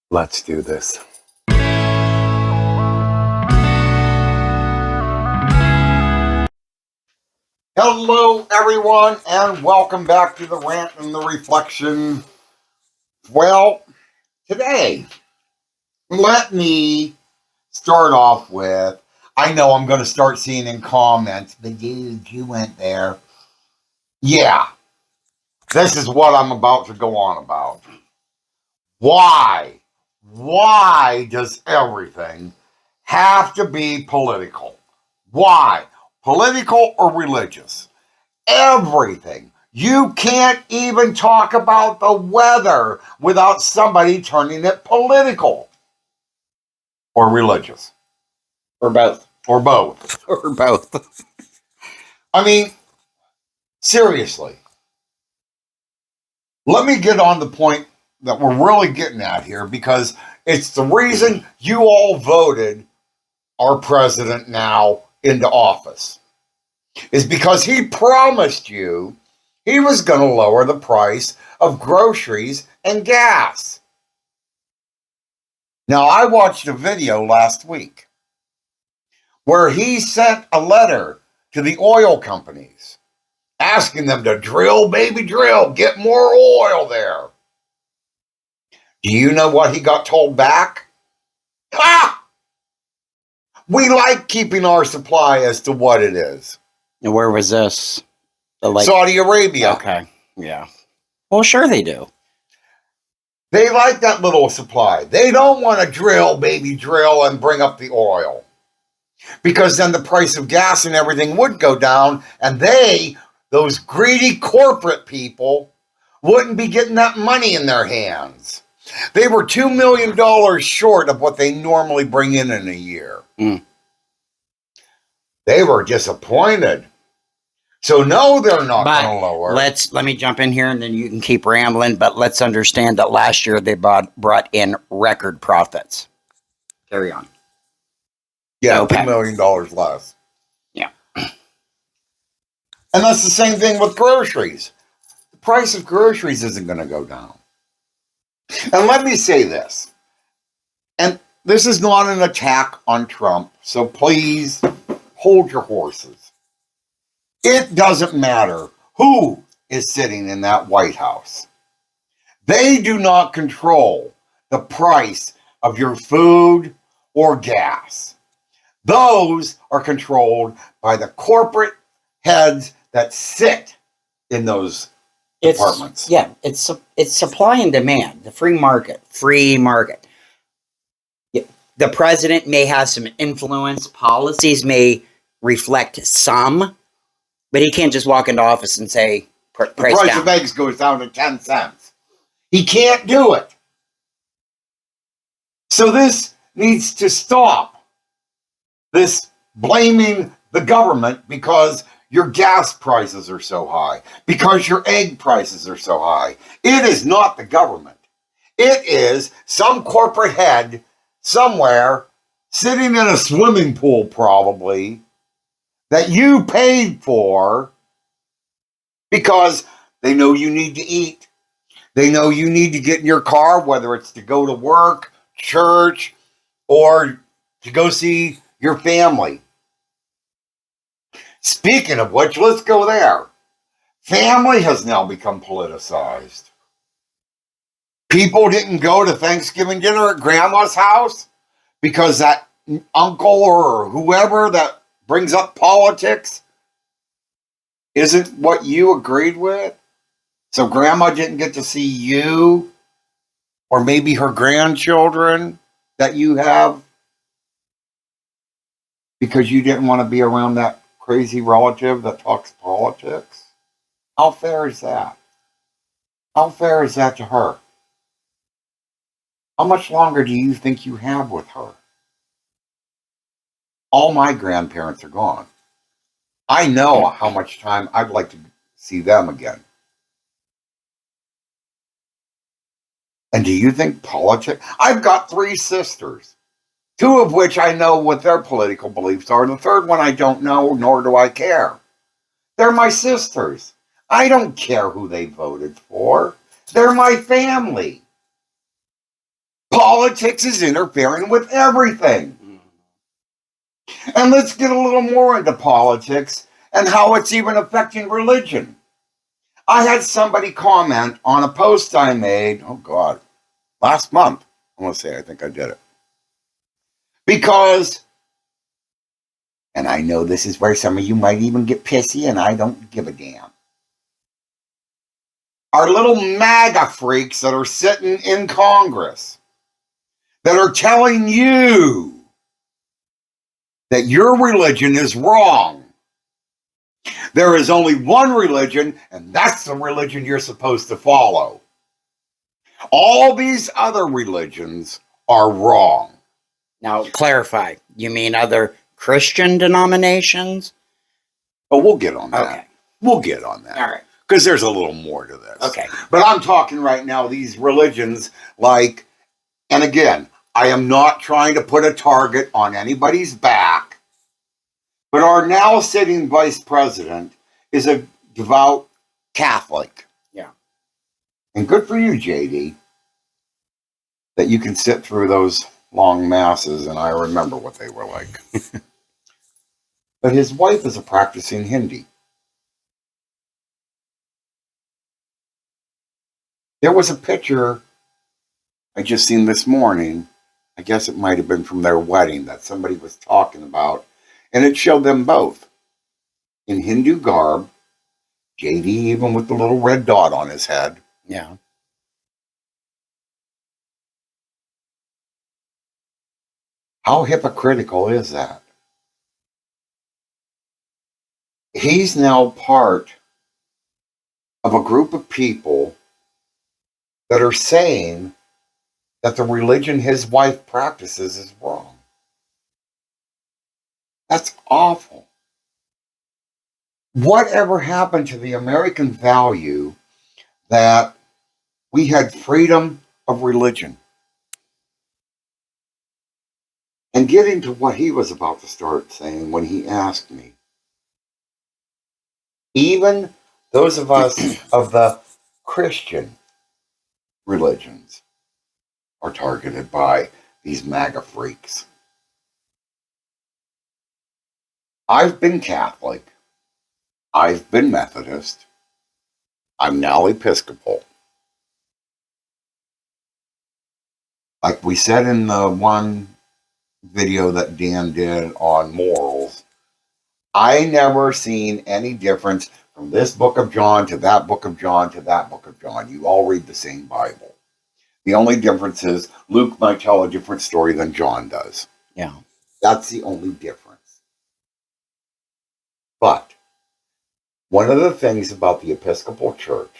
Let's do this. Hello, everyone, and welcome back to the Rant and the Reflection. Well, today, let me start off with, I know I'm going to start seeing in comments, but dude, you went there. Yeah, this is what I'm about to go on about. Why? Why does everything have to be political? Why? Political or religious? Everything. You can't even talk about the weather without somebody turning it political or religious. Or both. Or both. Or both. I mean, seriously. Let me get on the point that we're really getting at here, because it's the reason you all voted our president now into office. Is because he promised you he was going to lower the price of groceries and gas. Now, I watched a video last week where he sent a letter to the oil companies asking them to drill, baby, drill, get more oil there. Do you know what he got told back? Ha! We like keeping our supply as to what it is. And where was this? Saudi Arabia. Okay. Yeah. Well, sure they do. They like that little supply. They don't want to drill, baby, drill, and bring up the oil. Because then the price of gas and everything would go down, and those greedy corporate people, wouldn't be getting that money in their hands. They were $2 million short of what they normally bring in a year. They were disappointed. So no, they're not going to lower. Let me jump in here and then you can keep rambling, but let's understand that last year they brought in record profits. Carry on. Yeah, $2 million less. Yeah. And that's the same thing with groceries. The price of groceries isn't going to go down. And let me say this, and this is not an attack on Trump, so please hold your horses. It doesn't matter who is sitting in that White House. They do not control the price of your food or gas. Those are controlled by the corporate heads that sit in those departments. Yeah, it's supply and demand, the free market. The president may have some influence. Policies may reflect some, but he can't just walk into office and say, the price of eggs goes down to 10 cents. He can't do it. So this needs to stop. This blaming the government because your gas prices are so high, because your egg prices are so high. It is not the government. It is some corporate head somewhere sitting in a swimming pool probably that you paid for because they know you need to eat. They know you need to get in your car, whether it's to go to work, church, or to go see your family. Speaking of which, let's go there. Family has now become politicized. People didn't go to Thanksgiving dinner at grandma's house because that uncle or whoever that brings up politics isn't what you agreed with. So grandma didn't get to see you or maybe her grandchildren that you have because you didn't want to be around that crazy relative that talks politics. How fair is that? How fair is that to her? How much longer do you think you have with her? All my grandparents are gone. I know how much time I'd like to see them again. And do you think politics? I've got 3 sisters, 2 of which I know what their political beliefs are. The third one I don't know, nor do I care. They're my sisters. I don't care who they voted for. They're my family. Politics is interfering with everything. And let's get a little more into politics and how it's even affecting religion. I had somebody comment on a post I made, oh God, last month. I want to say I think I did it. Because, and I know this is where some of you might even get pissy, and I don't give a damn. Our little MAGA freaks that are sitting in Congress that are telling you that your religion is wrong. There is only one religion, and that's the religion you're supposed to follow. All these other religions are wrong. Now, clarify. You mean other Christian denominations? But we'll get on that. Okay. We'll get on that. All right. Because there's a little more to this. Okay. But I'm talking right now, these religions like, and again, I am not trying to put a target on anybody's back, but our now sitting vice president is a devout Catholic. Yeah. And good for you, JD, that you can sit through those long masses, and I remember what they were like. But his wife is a practicing Hindi. There was a picture I just seen this morning. I guess it might have been from their wedding that somebody was talking about. And it showed them both in Hindu garb. JD even with the little red dot on his head. Yeah. How hypocritical is that? He's now part of a group of people that are saying that the religion his wife practices is wrong. That's awful. Whatever happened to the American value that we had freedom of religion? And getting to what he was about to start saying when he asked me, even those of us of the Christian religions are targeted by these MAGA freaks. I've been Catholic. I've been Methodist. I'm now Episcopal. Like we said in the one video that Dan did on morals, I never seen any difference from this book of John to that book of John to that book of John. You all read the same Bible. The only difference is Luke might tell a different story than John does. Yeah. That's the only difference. But one of the things about the Episcopal Church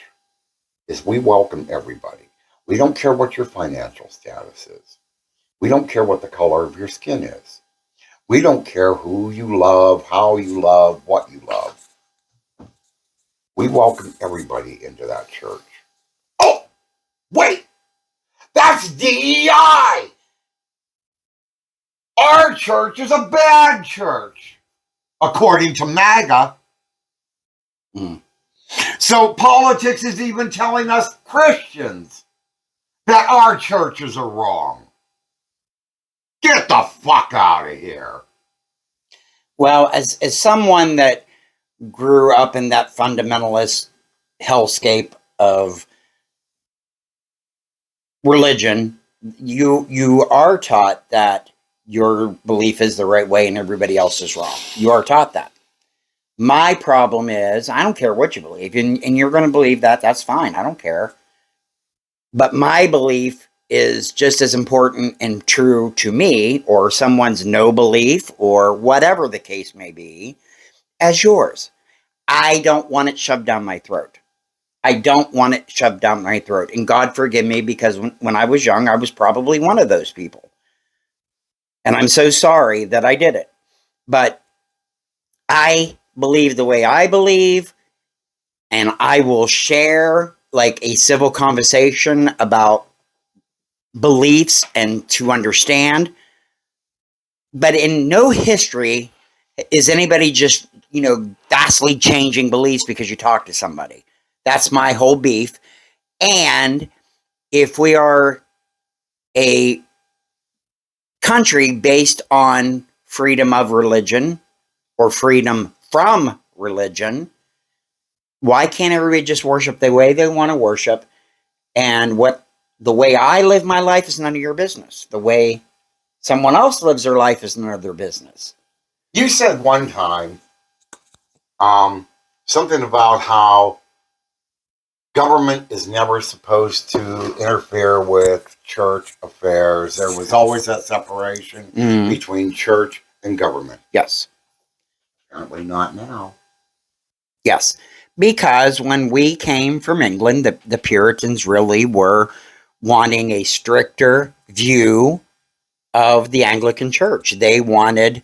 is we welcome everybody. We don't care what your financial status is. We don't care what the color of your skin is. We don't care who you love, how you love, what you love. We welcome everybody into that church. Oh, wait! That's DEI! Our church is a bad church, according to MAGA. So politics is even telling us Christians that our churches are wrong. Get the fuck out of here. Well, as someone that grew up in that fundamentalist hellscape of religion, you are taught that your belief is the right way and everybody else is wrong. You are taught that. My problem is, I don't care what you believe, and you're going to believe that, that's fine, I don't care. But my belief is just as important and true to me, or someone's no belief, or whatever the case may be, as yours. I don't want it shoved down my throat. I don't want it shoved down my throat. And God forgive me, because when I was young, I was probably one of those people. And I'm so sorry that I did it. But I believe the way I believe, and I will share like a civil conversation about beliefs and to understand. But in no history is anybody just, vastly changing beliefs because you talk to somebody. That's my whole beef. And if we are a country based on freedom of religion or freedom from religion, why can't everybody just worship the way they want to worship? And the way I live my life is none of your business. The way someone else lives their life is none of their business. You said one time something about how government is never supposed to interfere with church affairs. There was always that separation between church and government. Yes. Apparently not now. Yes. Because when we came from England, the Puritans really were wanting a stricter view of the Anglican Church. They wanted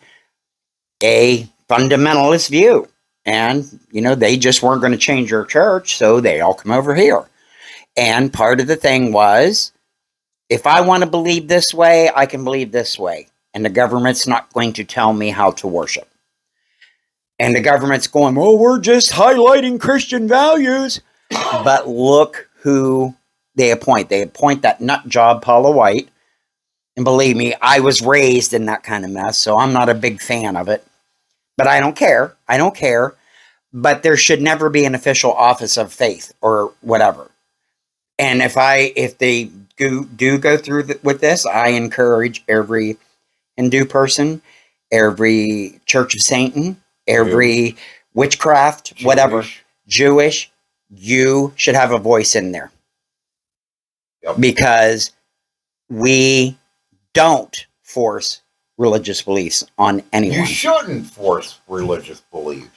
a fundamentalist view. And, they just weren't going to change their church, so they all come over here. And part of the thing was, if I want to believe this way, I can believe this way. And the government's not going to tell me how to worship. And the government's going, well, we're just highlighting Christian values. But look who they appoint. They appoint that nut job, Paula White. And believe me, I was raised in that kind of mess, so I'm not a big fan of it. But I don't care. I don't care. But there should never be an official office of faith or whatever. And if they do go through with this, I encourage every Hindu person, every Church of Satan, every witchcraft, whatever, Jewish, you should have a voice in there. Yep. Because we don't force religious beliefs on anyone. You shouldn't force religious beliefs.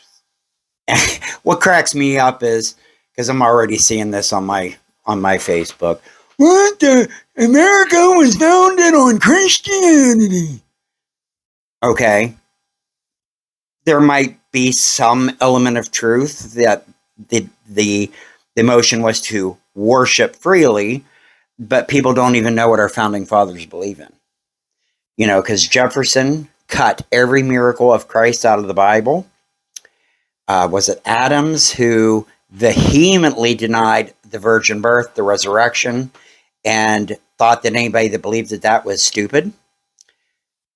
What cracks me up is, because I'm already seeing this on my Facebook, what America was founded on Christianity. Okay. There might be some element of truth that the motion was to worship freely, but people don't even know what our founding fathers believe in. Because Jefferson cut every miracle of Christ out of the Bible. Was it Adams who vehemently denied the virgin birth, the resurrection, and thought that anybody that believed that was stupid?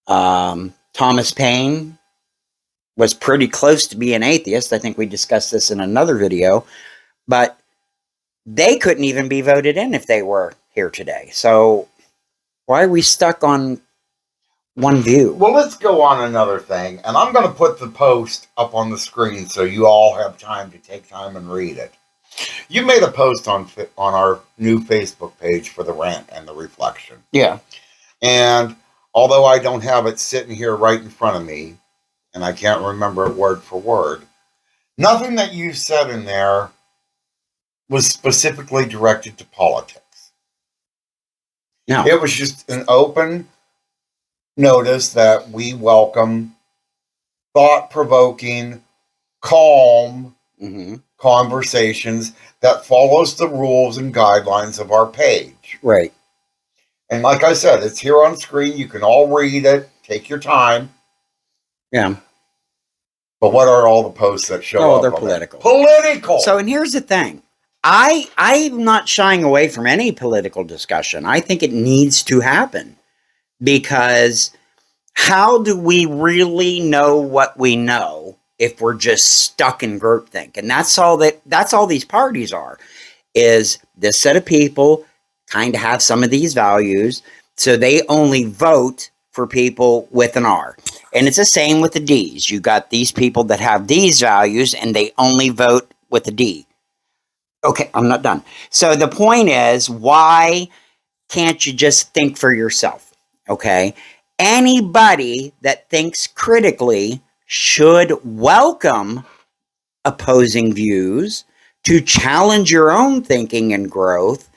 Thomas Paine was pretty close to being an atheist. I think we discussed this in another video, but they couldn't even be voted in if they were here today. So why are we stuck on one view? Well, let's go on another thing, and I'm going to put the post up on the screen so you all have time to take time and read it. You made a post on our new Facebook page for the rant and the reflection. Yeah. And although I don't have it sitting here right in front of me, and I can't remember it word for word, nothing that you said in there was specifically directed to politics. No. It was just an open notice that we welcome thought-provoking, calm conversations that follows the rules and guidelines of our page. Right. And like I said, it's here on screen. You can all read it. Take your time. Yeah. But what are all the posts that show up? Oh, they're political. Political! So, and here's the thing. I'm not shying away from any political discussion. I think it needs to happen. Because how do we really know what we know if we're just stuck in groupthink? And that's all these parties are, is this set of people kind of have some of these values, so they only vote for people with an R. And it's the same with the Ds. You got these people that have these values and they only vote with a D. Okay, I'm not done. So the point is, why can't you just think for yourself? Okay? Anybody that thinks critically should welcome opposing views to challenge your own thinking and growth.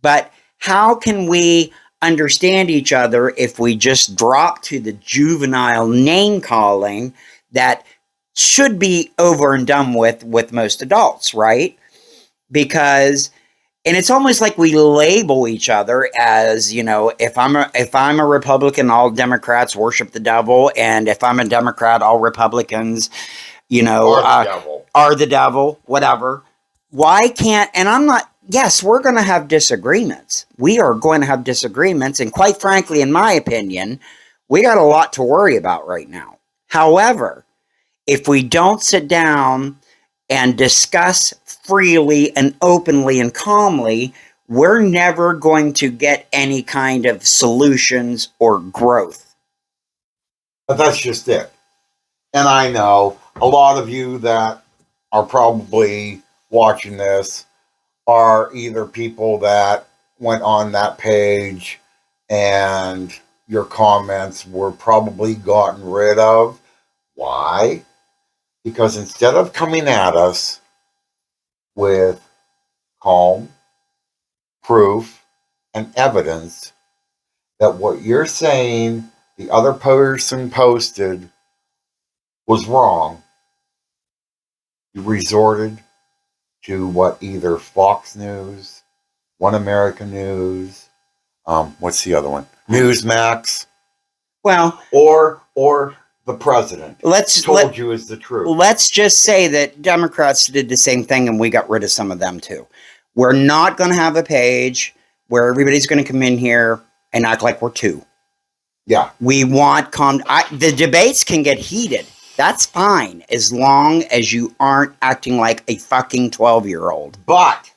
But how can we understand each other if we just drop to the juvenile name calling that should be over and done with most adults, right? Because, and it's almost like we label each other as, if I'm a Republican, all Democrats worship the devil, and if I'm a Democrat, all Republicans, are the devil, whatever. Why can't, and I'm not yes, we're going to have disagreements. We are going to have disagreements. And quite frankly, in my opinion, we got a lot to worry about right now. However, if we don't sit down and discuss freely and openly and calmly, we're never going to get any kind of solutions or growth. But that's just it. And I know a lot of you that are probably watching this are either people that went on that page and your comments were probably gotten rid of. Why? Because instead of coming at us with calm proof and evidence that what you're saying the other person posted was wrong, you resorted to what either Fox News, One American News, what's the other one? Newsmax, Well, or the president told you is the truth. Let's just say that Democrats did the same thing and we got rid of some of them too. We're not going to have a page where everybody's going to come in here and act like we're two. Yeah. We want the debates can get heated. That's fine as long as you aren't acting like a fucking 12-year-old. But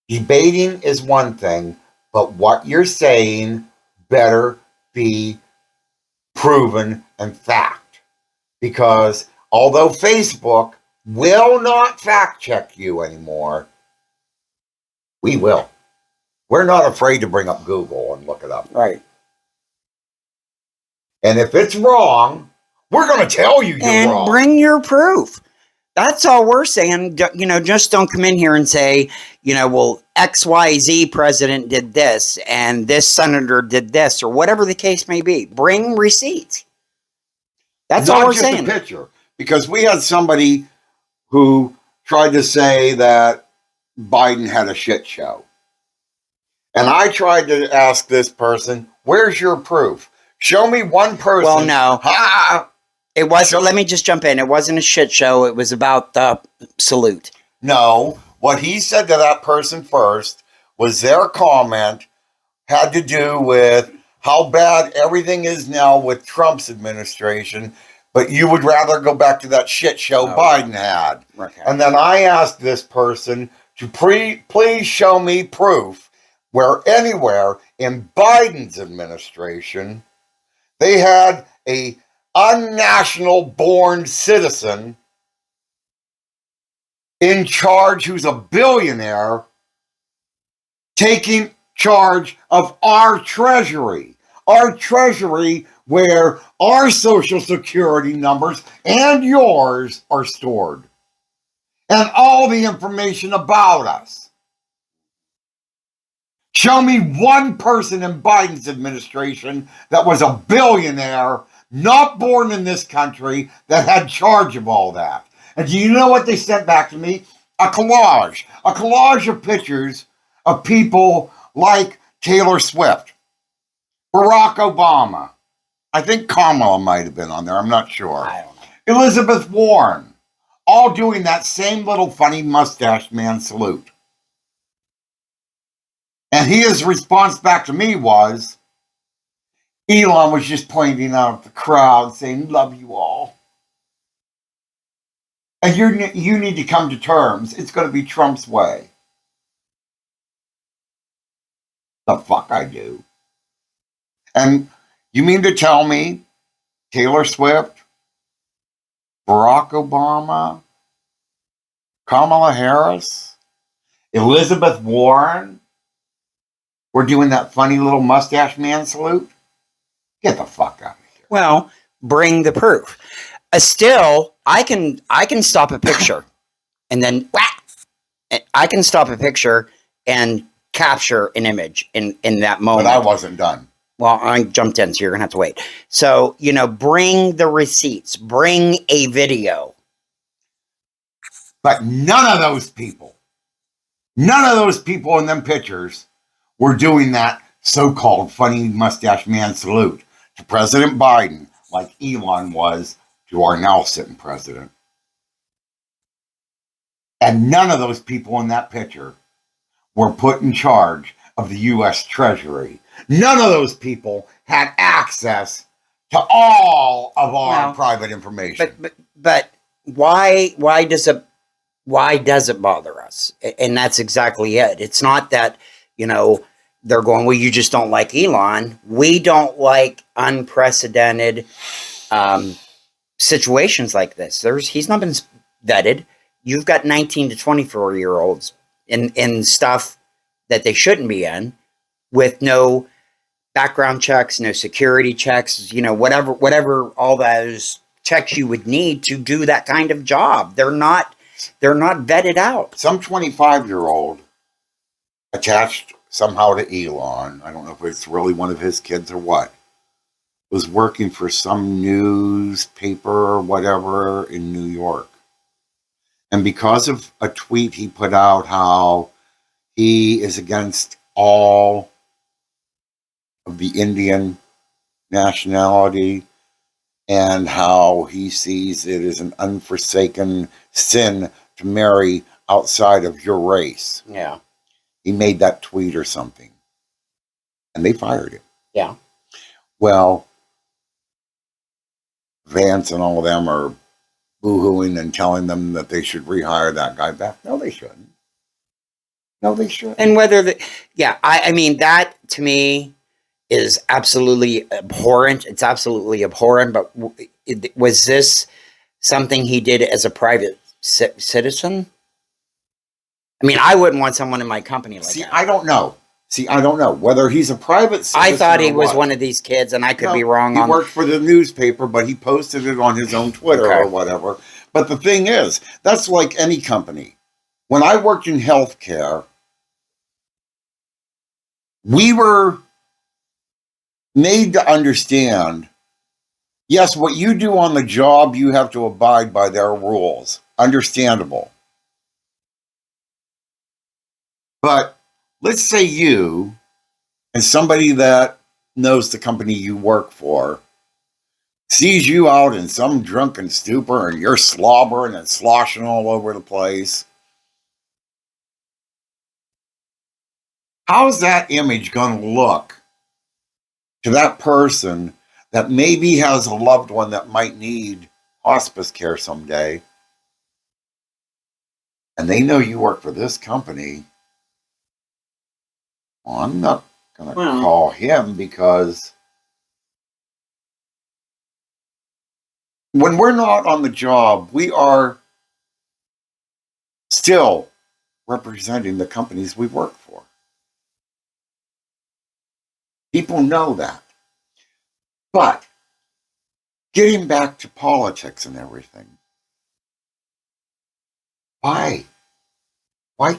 debating is one thing, but what you're saying better be proven and fact. Because although Facebook will not fact check you anymore, we will. We're not afraid to bring up Google and look it up. Right. And if it's wrong, we're going to tell you you're wrong. And bring your proof. That's all we're saying. You know, just don't come in here and say, you know, well, XYZ president did this and this senator did this or whatever the case may be. Bring receipts. That's all we're saying. Not just a picture. Because we had somebody who tried to say that Biden had a shit show. And I tried to ask this person, where's your proof? Show me one person. Well, no. It wasn't. Let me just jump in. It wasn't a shit show. It was about the salute. No. What he said to that person first was their comment had to do with how bad everything is now with Trump's administration, but you would rather go back to that shit show Biden had. Okay. And then I asked this person to please show me proof where anywhere in Biden's administration they had a unnational born citizen in charge who's a billionaire taking charge of our treasury where our social security numbers and yours are stored and all the information about us. Show me one person in Biden's administration that was a billionaire, not born in this country, that had charge of all that. And do you know what they sent back to me? A collage of pictures of people like Taylor Swift, Barack Obama. I think Kamala might have been on there. I'm not sure. I don't know. Elizabeth Warren, all doing that same little funny mustache man salute. And his response back to me was, Elon was just pointing out at the crowd saying, love you all. And you need to come to terms. It's going to be Trump's way. The fuck I do. And you mean to tell me Taylor Swift, Barack Obama, Kamala Harris, Elizabeth Warren were doing that funny little mustache man salute? Get the fuck out of here. Well, bring the proof. Still, I can stop a picture and then I can stop a picture and capture an image in that moment. But I wasn't done. Well, I jumped in, so you're going to have to wait. So, you know, bring the receipts. Bring a video. But none of those people in them pictures were doing that so-called funny mustache man salute to President Biden like Elon was to our now sitting president. And none of those people in that picture were put in charge of the U.S. Treasury. None of those people had access to all of our private information. But why does it bother us? And that's exactly it. It's not that, they're going, well, you just don't like Elon. We don't like unprecedented situations like this. He's not been vetted. You've got 19 to 24-year-olds in stuff that they shouldn't be in, with no background checks, no security checks, whatever all those checks you would need to do that kind of job. They're not vetted out. Some 25-year-old attached somehow to Elon, I don't know if it's really one of his kids or what, was working for some newspaper or whatever in New York. And because of a tweet he put out how he is against all of the Indian nationality and how he sees it as an unforsaken sin to marry outside of your race. Yeah. He made that tweet or something. And they fired him. Yeah. Well, Vance and all of them are boo-hooing and telling them that they should rehire that guy back. No, they shouldn't. No, they shouldn't. And I mean, that to me is absolutely abhorrent. It's absolutely abhorrent. But was this something he did as a private citizen? I mean, I wouldn't want someone in my company like that. I don't know. I don't know whether he's a private citizen. I thought he was one of these kids, and I could be wrong. He worked for the newspaper, but he posted it on his own Twitter or whatever. But the thing is, that's like any company. When I worked in healthcare, we were made to understand, yes, what you do on the job, you have to abide by their rules. Understandable. But let's say you and somebody that knows the company you work for sees you out in some drunken stupor and you're slobbering and sloshing all over the place. How's that image going to look to that person that maybe has a loved one that might need hospice care someday, and they know you work for this company? Well, I'm not going to call him, because when we're not on the job, we are still representing the companies we work for. People know that. But getting back to politics and everything, why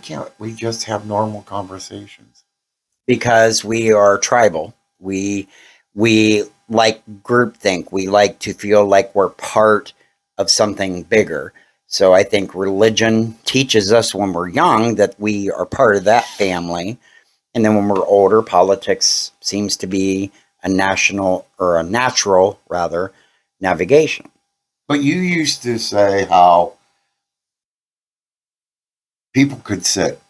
can't we just have normal conversations? Because we are tribal. We like groupthink. We like to feel like we're part of something bigger. So I think religion teaches us when we're young that we are part of that family. And then when we're older, politics seems to be a natural navigation. But you used to say how people could sit,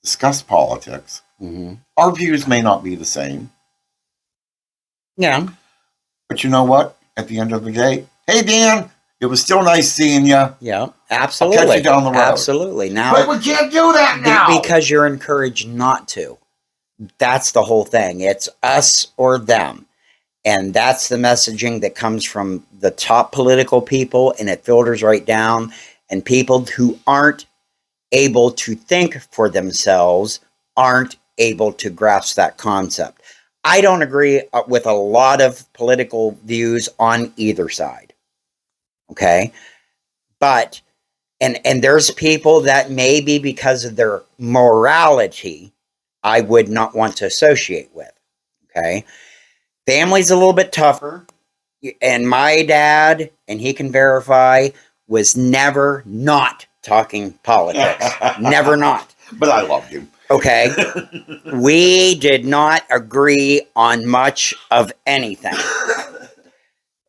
discuss politics. Mm-hmm. Our views may not be the same. Yeah. But you know what? At the end of the day, hey, Dan, it was still nice seeing you. Yeah, absolutely. I'll catch you down the road. Absolutely. Now, but we can't do that now. Because you're encouraged not to. That's the whole thing. It's us or them. And that's the messaging that comes from the top political people, and it filters right down. And people who aren't able to think for themselves aren't able to grasp that concept. I don't agree with a lot of political views on either side. Okay? But, and there's people that maybe because of their morality, I would not want to associate with. Okay? Family's a little bit tougher. And my dad, and he can verify, was never not talking politics. Never not. But I loved him. Okay. We did not agree on much of anything.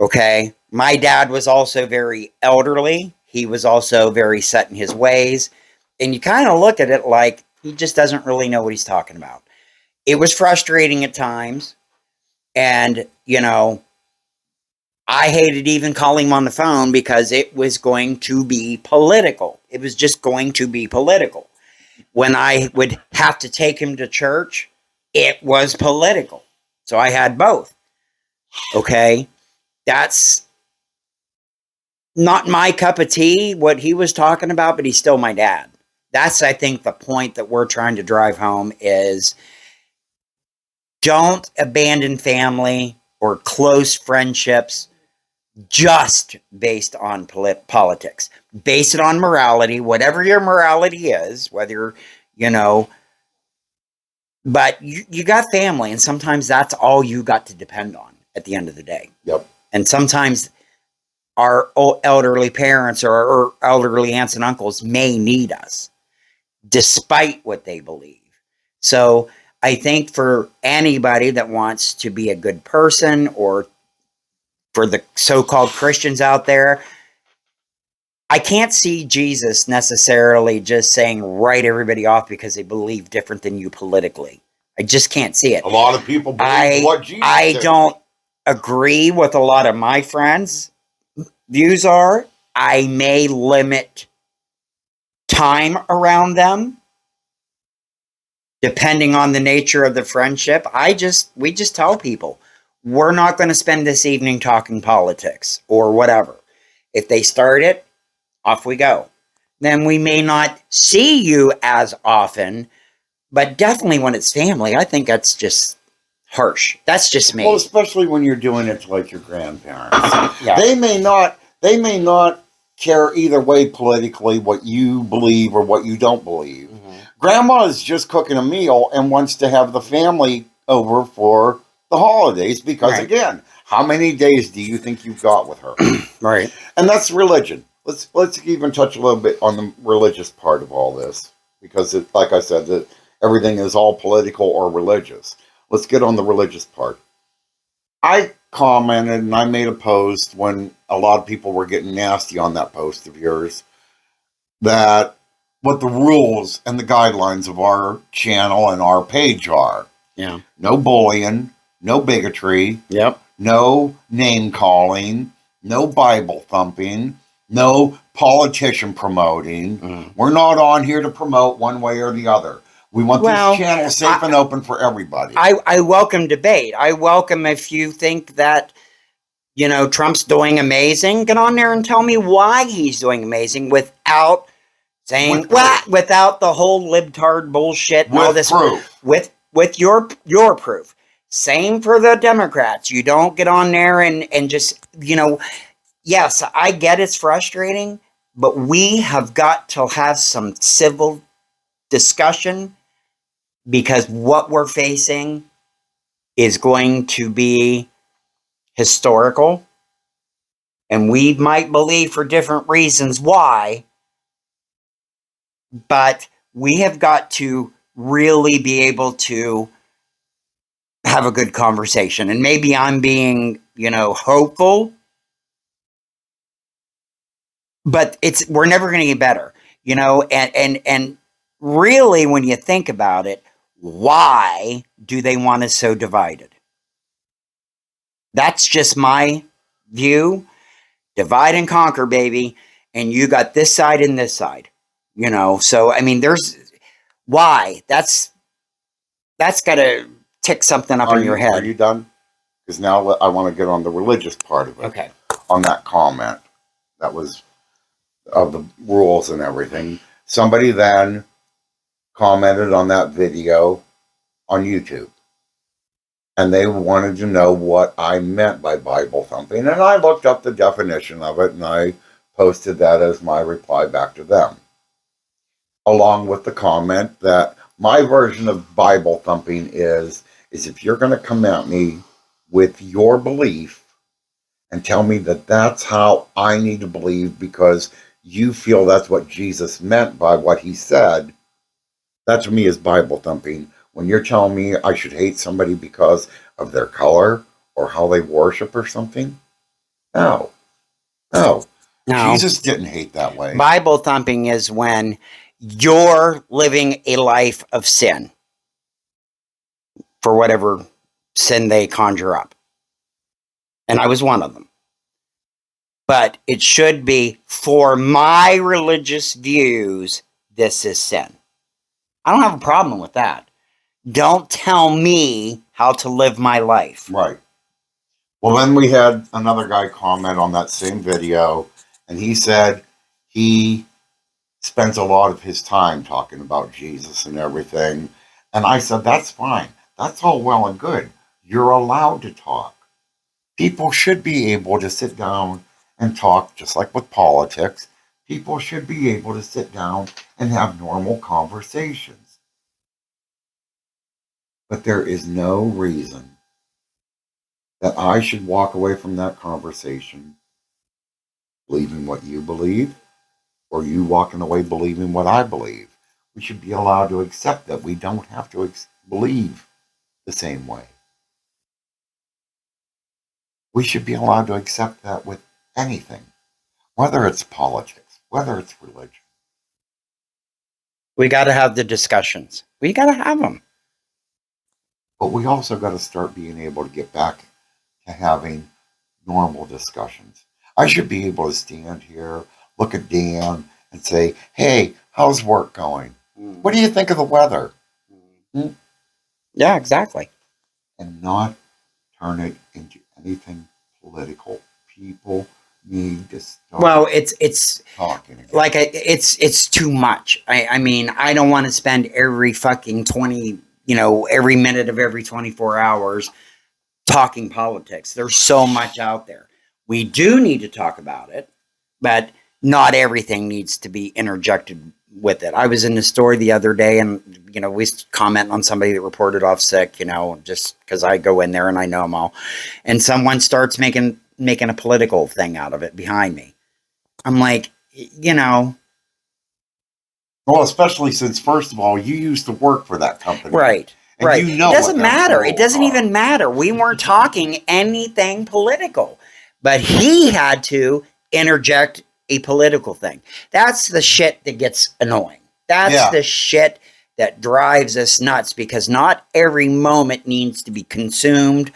Okay. My dad was also very elderly. he was also very set in his ways. And you kind of look at it like he just doesn't really know what he's talking about. It was frustrating at times. And, you know, I hated even calling him on the phone because it was going to be political. It was just going to be political. When I would have to take him to church, it was political. So I had both. Okay. That's not my cup of tea, what he was talking about, but he's still my dad. That's, I think, the point that we're trying to drive home is don't abandon family or close friendships just based on politics. Base it on morality, whatever your morality is, whether, you know, but you got family, and sometimes that's all you got to depend on at the end of the day. Yep. And sometimes our elderly parents or elderly aunts and uncles may need us, despite what they believe. So I think for anybody that wants to be a good person, or for the so-called Christians out there, I can't see Jesus necessarily just saying write everybody off because they believe different than you politically. I just can't see it. A lot of people believe what Jesus I said. don't agree with a lot of my friends' views are. I may limit time around them depending on the nature of the friendship. We just tell people, we're not going to spend this evening talking politics or whatever. If they start it, off we go. Then we may not see you as often, but definitely when it's family, I think that's just harsh. That's just me. Well, especially when you're doing it to like your grandparents. Yeah. They may not care either way politically what you believe or what you don't believe. Mm-hmm. Grandma is just cooking a meal and wants to have the family over for the holidays because, Right. again, how many days do you think you've got with her? Right. And that's religion. Let's even touch a little bit on the religious part of all this, because like I said, that everything is all political or religious. Let's get on the religious part. I commented and I made a post when a lot of people were getting nasty on that post of yours, that what the rules and the guidelines of our channel and our page are. Yeah. No bullying, no bigotry, Yep. no name calling, no Bible thumping, no politician promoting. Mm. We're not on here to promote one way or the other. We want Well, this channel safe and open for everybody. I welcome debate. I welcome if you think that, you know, Trump's doing amazing, get on there and tell me why he's doing amazing without saying, without the whole libtard bullshit and all this. Proof. With your proof. Same for the Democrats. You don't get on there and just, you know, yes, I get it's frustrating, but we have got to have some civil discussion, because what we're facing is going to be historical, and we might believe for different reasons why, but we have got to really be able to have a good conversation. And maybe I'm being, you know, hopeful, but we're never going to get better, you know, and really, when you think about it, why do they want us so divided? That's just my view. Divide and conquer, baby. And you got this side and this side, you know. So, I mean, why? That's got to tick something up in your head. Are you done? Because now I want to get on the religious part of it. Okay. On that comment that was of the rules and everything. Somebody then commented on that video on YouTube, and they wanted to know what I meant by Bible thumping, and I looked up the definition of it, and I posted that as my reply back to them, along with the comment that my version of Bible thumping is if you're going to come at me with your belief and tell me that that's how I need to believe because you feel that's what Jesus meant by what he said, that to me is Bible thumping. When you're telling me I should hate somebody because of their color or how they worship or something, no. No. Jesus didn't hate that way. Bible thumping is when you're living a life of sin for whatever sin they conjure up. And I was one of them. But it should be, for my religious views, this is sin. I don't have a problem with that. Don't tell me how to live my life. Right. Well, then we had another guy comment on that same video, and he said he spends a lot of his time talking about Jesus and everything. And I said, that's fine. That's all well and good. You're allowed to talk. People should be able to sit down and talk, just like with politics. People should be able to sit down and have normal conversations. But there is no reason that I should walk away from that conversation believing what you believe, or you walking away believing what I believe. We should be allowed to accept that we don't have to believe the same way. We should be allowed to accept that with anything, whether it's politics, whether it's religion. We got to have the discussions. We got to have them. But we also got to start being able to get back to having normal discussions. I should be able to stand here, look at Dan, and say, hey, how's work going? What do you think of the weather? Yeah, exactly. And not turn it into anything political. People need to start it's talking again. like it's too much. I mean, I don't want to spend every fucking 20, every minute of every 24 hours talking politics. There's so much out there. We do need to talk about it, but not everything needs to be interjected with it. I was in the store the other day, and we comment on somebody that reported off sick, just because I go in there and I know them all, and someone starts making a political thing out of it behind me. I'm like, Well, especially since, first of all, you used to work for that company. Right. And right. You know it doesn't matter. It doesn't are. even matter. We weren't talking anything political, but he had to interject a political thing. That's the shit that gets annoying. That's the shit that drives us nuts, because not every moment needs to be consumed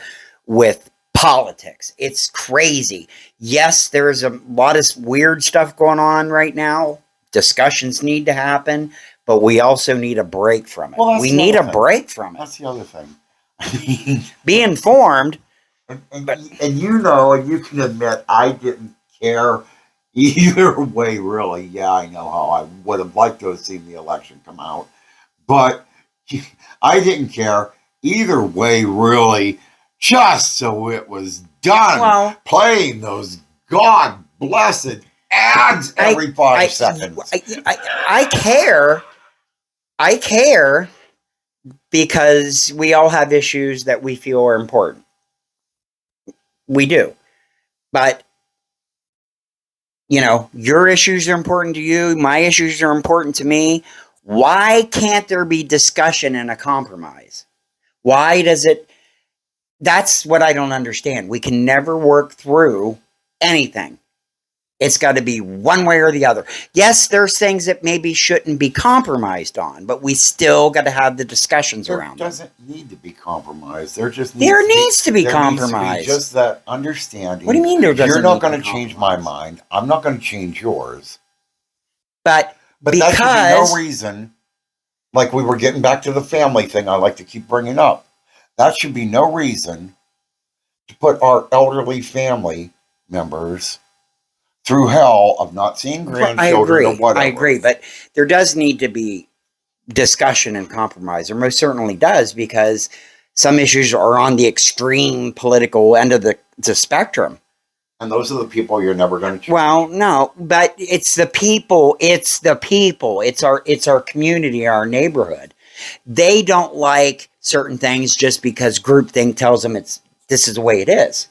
with politics. It's crazy. Yes, there's a lot of weird stuff going on right now. Discussions need to happen, but we also need a break from it. Well, we need a break from it. That's the other thing. I mean, be informed. And you can admit I didn't care either way, really. Yeah, I know how I would have liked to have seen the election come out. But I didn't care either way, really, just so it was done. Well, playing those God-blessed ads every 5 seconds. I care. I care because we all have issues that we feel are important. We do. But, your issues are important to you. My issues are important to me. Why can't there be discussion and a compromise? Why does it? That's what I don't understand. We can never work through anything. It's got to be one way or the other. Yes, there's things that maybe shouldn't be compromised on, but we still got to have the discussions around them. There doesn't need to be compromised. There needs to be compromise. Just that understanding. What do you mean there doesn't? You're not going to change my mind. I'm not going to change yours. But that should be no reason. Like we were getting back to the family thing I like to keep bringing up. That should be no reason to put our elderly family members through hell of not seeing grandchildren or whatever. I agree, but there does need to be discussion and compromise. There most certainly does, because some issues are on the extreme political end of the spectrum. And those are the people you're never going to change. Well, no, but it's the people. It's the people. It's our community, our neighborhood. They don't like certain things just because groupthink tells them this is the way it is.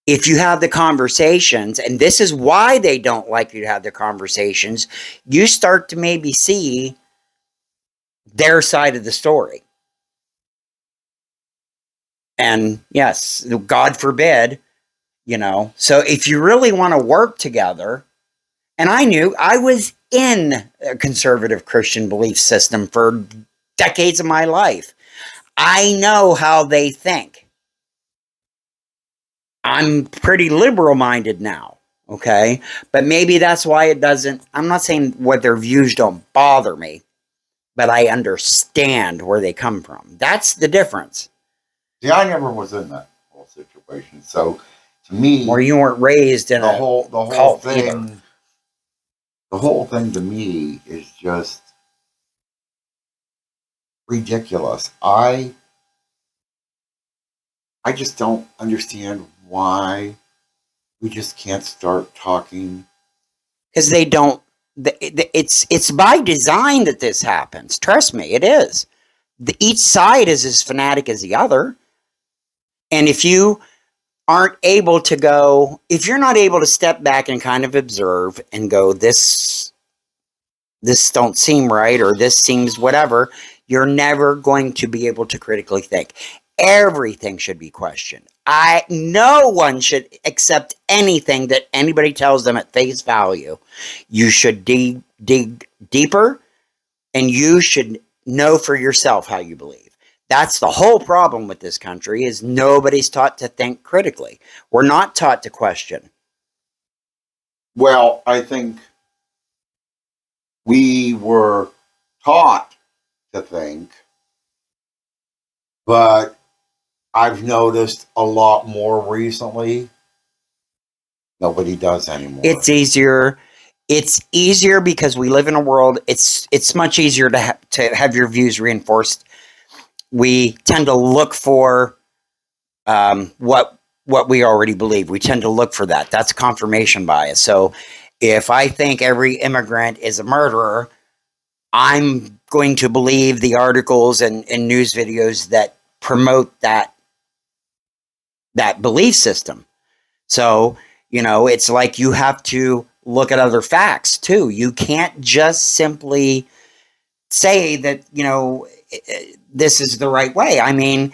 If you have the conversations, and this is why they don't like you to have the conversations, you start to maybe see their side of the story. And yes, God forbid, you know? So if you really want to work together, and I knew I was in a conservative Christian belief system for decades of my life. I know how they think. I'm pretty liberal minded now. Okay. But maybe that's why it doesn't, I'm not saying what their views don't bother me, but I understand where they come from. That's the difference. See, I never was in that whole situation. So to me, Or you weren't raised in the a whole cult thing, either. the whole thing to me is just ridiculous. I just don't understand why we just can't start talking. Because they don't, it's by design that this happens. Trust me, it is. Each side is as fanatic as the other. And if you aren't able to go, if you're not able to step back and kind of observe and go, this don't seem right, or this seems whatever, you're never going to be able to critically think. Everything should be questioned. No one should accept anything that anybody tells them at face value. You should dig deeper, and you should know for yourself how you believe. That's the whole problem with this country, is nobody's taught to think critically. We're not taught to question. Well, I think we were taught to think, but I've noticed a lot more recently, nobody does anymore. It's easier. It's easier because we live in a world. It's much easier to have your views reinforced. We tend to look for what we already believe. We tend to look for that. That's confirmation bias. So if I think every immigrant is a murderer, I'm going to believe the articles and news videos that promote that belief system. So, you know, it's like you have to look at other facts too. You can't just simply say that, you know, this is the right way. I mean,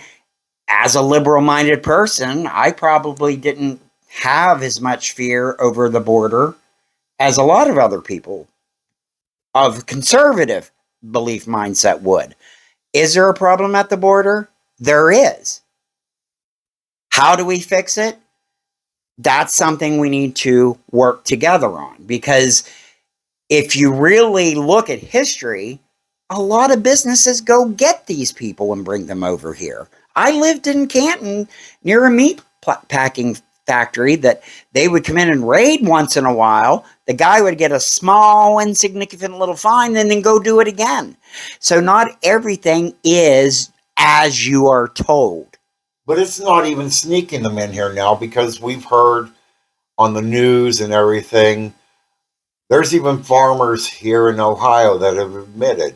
as a liberal minded person, I probably didn't have as much fear over the border as a lot of other people of conservative belief mindset would. Is there a problem at the border? There is. How do we fix it? That's something we need to work together on, because if you really look at history, a lot of businesses go get these people and bring them over here. I lived in Canton near a meat packing factory that they would come in and raid once in a while. The guy would get a small, insignificant little fine and then go do it again. So not everything is as you are told. But it's not even sneaking them in here now, because we've heard on the news and everything, there's even farmers here in Ohio that have admitted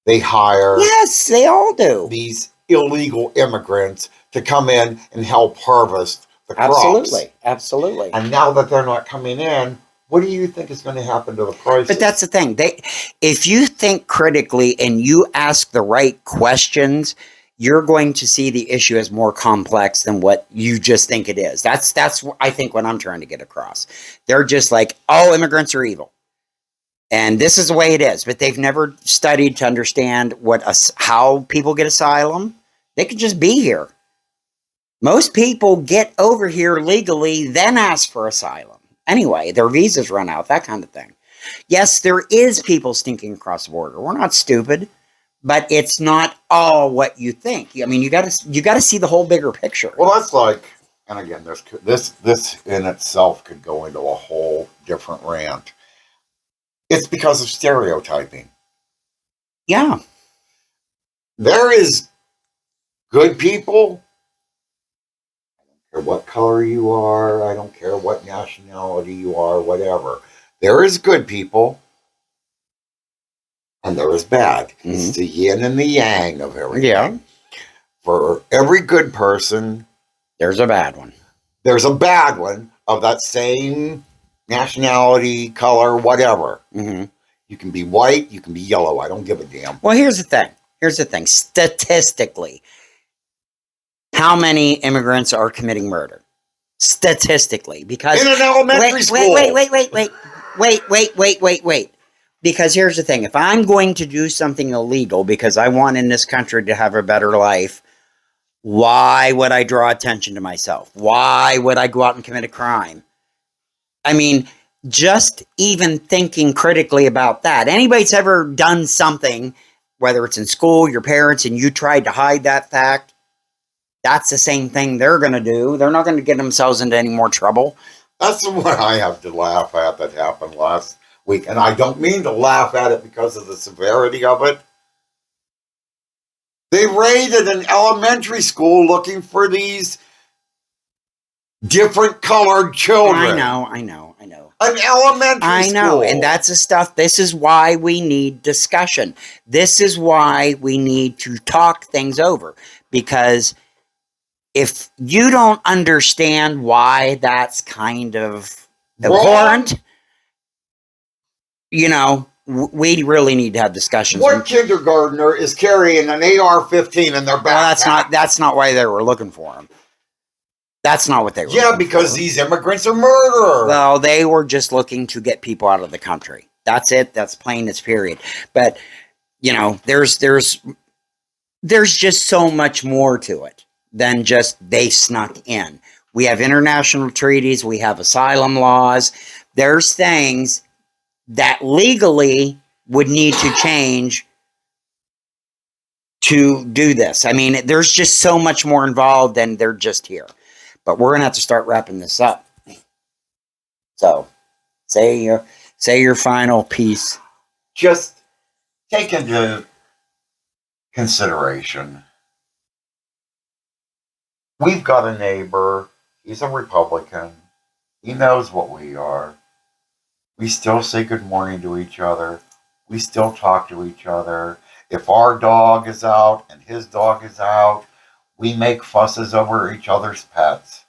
they hire Yes, they all do. these illegal immigrants to come in and help harvest the crops. Absolutely. Absolutely. And now that they're not coming in, what do you think is going to happen to the prices? But that's the thing. If you think critically and you ask the right questions, you're going to see the issue as more complex than what you just think it is. That's I think what I'm trying to get across. They're just like, oh, immigrants are evil, and this is the way it is. But they've never studied to understand how people get asylum. They could just be here. Most people get over here legally, then ask for asylum. Anyway, their visas run out, that kind of thing. Yes, there is people sneaking across the border. We're not stupid. But it's not all what you think. I mean, you got to see the whole bigger picture. Well, that's like, and again, this in itself could go into a whole different rant. It's because of stereotyping. Yeah. There is good people. I don't care what color you are. I don't care what nationality you are, whatever. There is good people. And there is bad. Mm-hmm. It's the yin and the yang of everything. Yeah. For every good person, there's a bad one. There's a bad one of that same nationality, color, whatever. Mm-hmm. You can be white, you can be yellow. I don't give a damn. Well, here's the thing. Statistically, how many immigrants are committing murder? statistically, because in an elementary school. wait. Because here's the thing: if I'm going to do something illegal because I want in this country to have a better life, why would I draw attention to myself? Why would I go out and commit a crime? I mean, just even thinking critically about that. Anybody's ever done something, whether it's in school, your parents, and you tried to hide that fact, that's the same thing they're going to do. They're not going to get themselves into any more trouble. That's the one I have to laugh at that happened last week. And I don't mean to laugh at it because of the severity of it. They raided an elementary school looking for these different colored children. I know. An elementary school. I know, and that's the stuff. This is why we need discussion. This is why we need to talk things over. Because if you don't understand why that's kind of abhorrent, you know, we really need to have discussions. What kindergartner is carrying an AR-15 in their backpack? Well, that's not why they were looking for him. That's not what they were. Yeah, because these immigrants are murderers. Well, they were just looking to get people out of the country. That's it. That's plain as period. But you know, there's just so much more to it than just they snuck in. We have international treaties. We have asylum laws. There's things that legally would need to change to do this. I mean, there's just so much more involved than they're just here. But we're gonna have to start wrapping this up. So, say your final piece. Just take into consideration. We've got a neighbor. He's a Republican. He knows what we are. We still say good morning to each other. We still talk to each other. If our dog is out and his dog is out, we make fusses over each other's pets.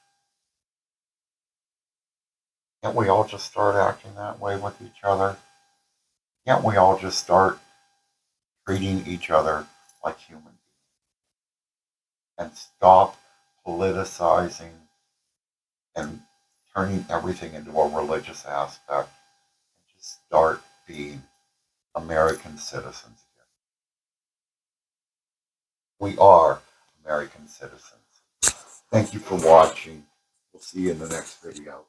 Can't we all just start acting that way with each other? Can't we all just start treating each other like human beings? And stop politicizing and turning everything into a religious aspect. And just start being American citizens again. We are American citizens. Thank you for watching. We'll see you in the next video.